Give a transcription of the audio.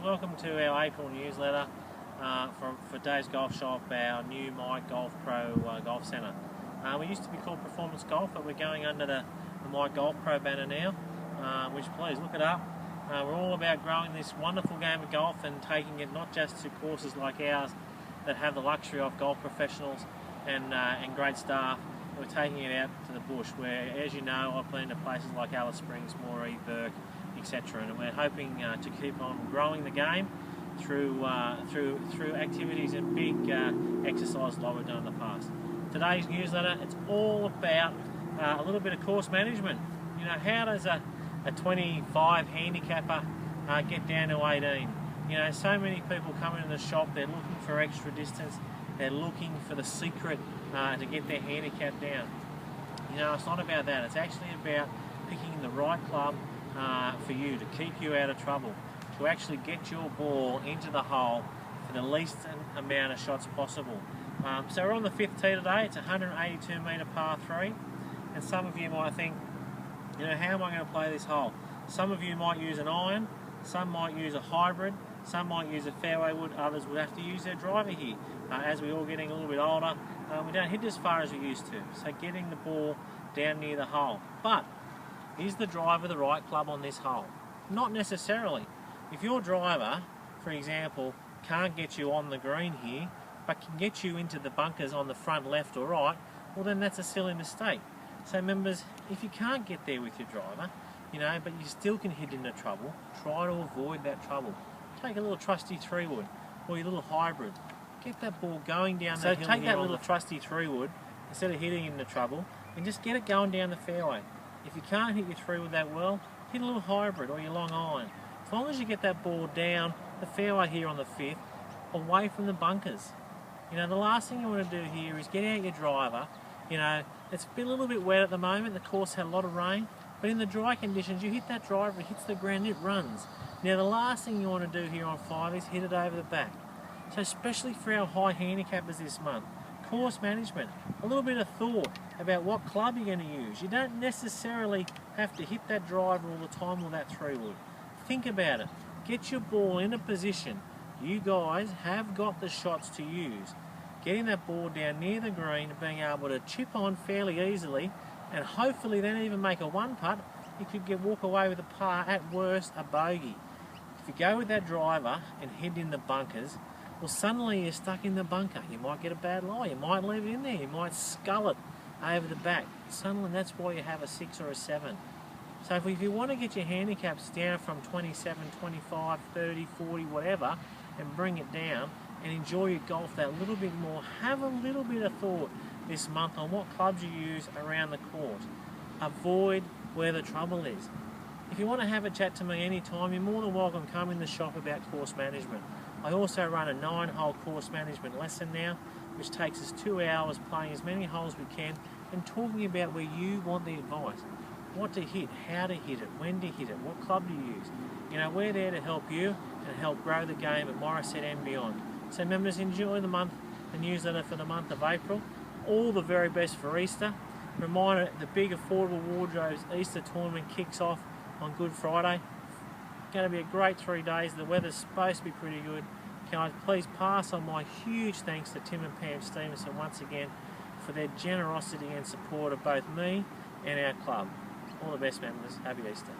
welcome to our April newsletter for Dave's Golf Shop, our new My Golf Pro Golf Centre. We used to be called Performance Golf, but we're going under the My Golf Pro banner now, which please look it up. We're all about growing this wonderful game of golf and taking it not just to courses like ours that have the luxury of golf professionals and great staff. We're taking it out to the bush where, as you know, I've been to places like Alice Springs, Moree, Burke, etc. And we're hoping to keep on growing the game through activities and big exercises like we've done in the past. Today's newsletter, it's all about a little bit of course management. You know, how does a 25 handicapper get down to 18? You know, so many people come into the shop, they're looking for extra distance, they're looking for the secret to get their handicap down. You know, it's not about that, it's actually about picking the right club for you, to keep you out of trouble, to actually get your ball into the hole for the least amount of shots possible. So we're on the 5th tee today. It's a 182 metre par 3, and some of you might think, you know, how am I going to play this hole? Some of you might use an iron, some might use a hybrid, some might use a fairway wood, others would have to use their driver here. As we're all getting a little bit older, we don't hit as far as we used to, so getting the ball down near the hole. But is the driver the right club on this hole? Not necessarily. If your driver, for example, can't get you on the green here, but can get you into the bunkers on the front left or right, well then that's a silly mistake. So members, if you can't get there with your driver, you know, but you still can hit into trouble, try to avoid that trouble. Take a little trusty 3-wood or your little hybrid. Get that ball going down the hill. So take that little trusty 3-wood instead of hitting into trouble and just get it going down the fairway. If you can't hit your 3-wood that well, hit a little hybrid or your long iron. As long as you get that ball down the fairway here on the 5th, away from the bunkers. You know, the last thing you want to do here is get out your driver. You know, it's a little bit wet at the moment, the course had a lot of rain, but in the dry conditions, you hit that driver, it hits the ground, it runs. Now the last thing you want to do here on 5 is hit it over the back. So especially for our high handicappers this month, course management, a little bit of thought about what club you're going to use. You don't necessarily have to hit that driver all the time or that 3-wood. Think about it. Get your ball in a position. You guys have got the shots to use. Getting that ball down near the green, being able to chip on fairly easily, and hopefully then even make a 1-putt, you could walk away with a par, at worst a bogey. If you go with that driver and head in the bunkers, well, suddenly you're stuck in the bunker. You might get a bad lie, you might leave it in there, you might scull it over the back. Suddenly that's why you have a 6 or a 7. So if you want to get your handicaps down from 27, 25, 30, 40, whatever, and bring it down and enjoy your golf that little bit more, have a little bit of thought this month on what clubs you use around the course. Avoid where the trouble is. If you want to have a chat to me anytime, you're more than welcome. Come in the shop about course management. I also run a 9-hole course management lesson now, which takes us 2 hours playing as many holes as we can and talking about where you want the advice. What to hit, how to hit it, when to hit it, what club to use. You know, we're there to help you and help grow the game at Morisset and beyond. So members, enjoy the newsletter for the month of April. All the very best for Easter. Reminder, the big Affordable Wardrobes Easter tournament kicks off on Good Friday. Going to be a great 3 days. The weather's supposed to be pretty good. Can I please pass on my huge thanks to Tim and Pam Stevenson once again for their generosity and support of both me and our club. All the best, members. Happy Easter.